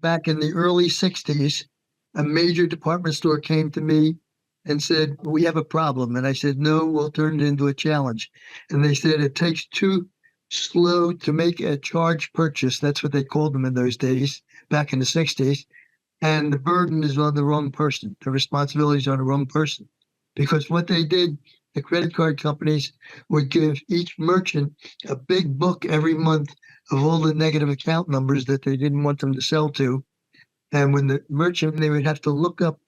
back in the early 60s, a major department store came to me and said, we have a problem. And I said, no, we'll turn it into a challenge. And they said, it takes too slow to make a charge purchase. That's what they called them in those days, back in the 60s. And the burden is on the wrong person. The responsibility is on the wrong person. Because what they did, the credit card companies would give each merchant a big book every month of all the negative account numbers that they didn't want them to sell to. And when the merchant, they would have to look up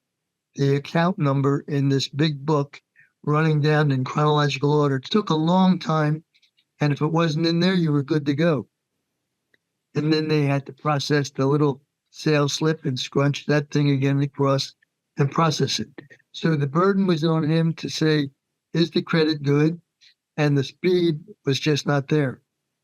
the account number in this big book, running down in chronological order. It took a long time. And if it wasn't in there, you were good to go. And then they had to process the little sales slip and scrunch that thing again across and process it. So the burden was on him to say, is the credit good? And the speed was just not there.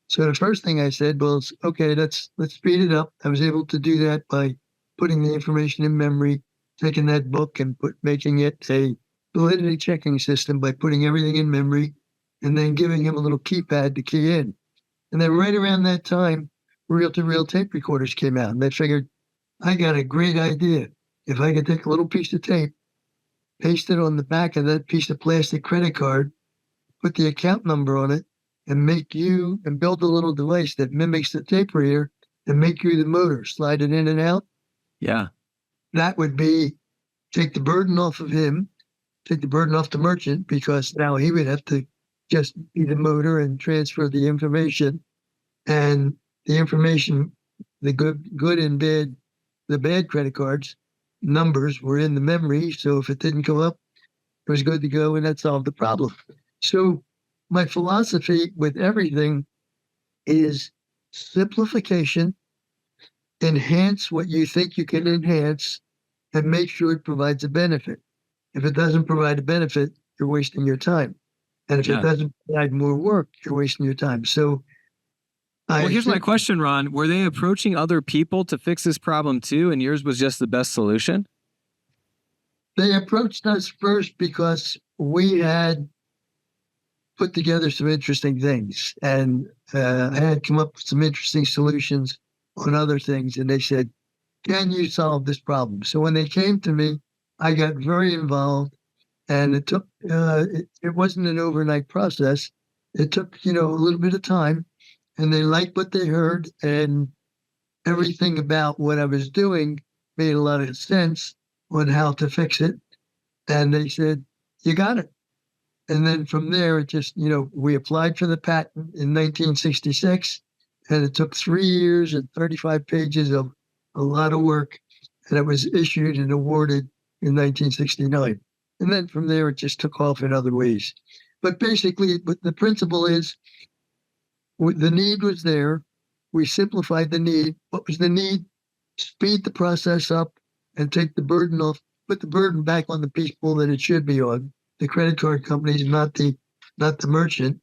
So the first thing I said was, okay, let's speed it up. I was able to do that by putting the information in memory, taking that book and making it a validity checking system by putting everything in memory and then giving him a little keypad to key in. And then right around that time, reel-to-reel tape recorders came out. And they figured, I got a great idea. If I could take a little piece of tape, paste it on the back of that piece of plastic credit card, put the account number on it, and build a little device that mimics the tape reader and make you the motor, slide it in and out. Yeah. That would be take the burden off of him, take the burden off the merchant, because now he would have to just be the motor and transfer the information. And the information, the good and bad, the bad credit cards, numbers were in the memory. So if it didn't go up, it was good to go, and that solved the problem. So my philosophy with everything is simplification, enhance what you think you can enhance, and make sure it provides a benefit. If it doesn't provide a benefit, you're wasting your time. And if it doesn't provide more work, you're wasting your time. So here's my question, Ron. Were they approaching other people to fix this problem too, and yours was just the best solution? They approached us first because we had put together some interesting things, and I had come up with some interesting solutions on other things, and they said, can you solve this problem? So when they came to me, I got very involved, and it took, it wasn't an overnight process. It took, a little bit of time, and they liked what they heard, and everything about what I was doing made a lot of sense on how to fix it. And they said, you got it. And then from there, it just, we applied for the patent in 1966, and it took 3 years and 35 pages of a lot of work, and it was issued and awarded in 1969. And then from there, it just took off in other ways. But basically, the principle is the need was there. We simplified the need. What was the need? Speed the process up and take the burden off, put the burden back on the people that it should be on, the credit card companies, not the merchant.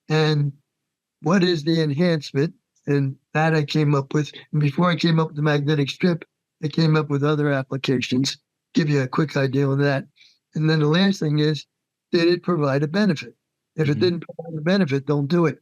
And what is the enhancement? And that I came up with. And before I came up with the magnetic strip, I came up with other applications. Give you a quick idea on that. And then the last thing is, did it provide a benefit? If it didn't provide a benefit, don't do it.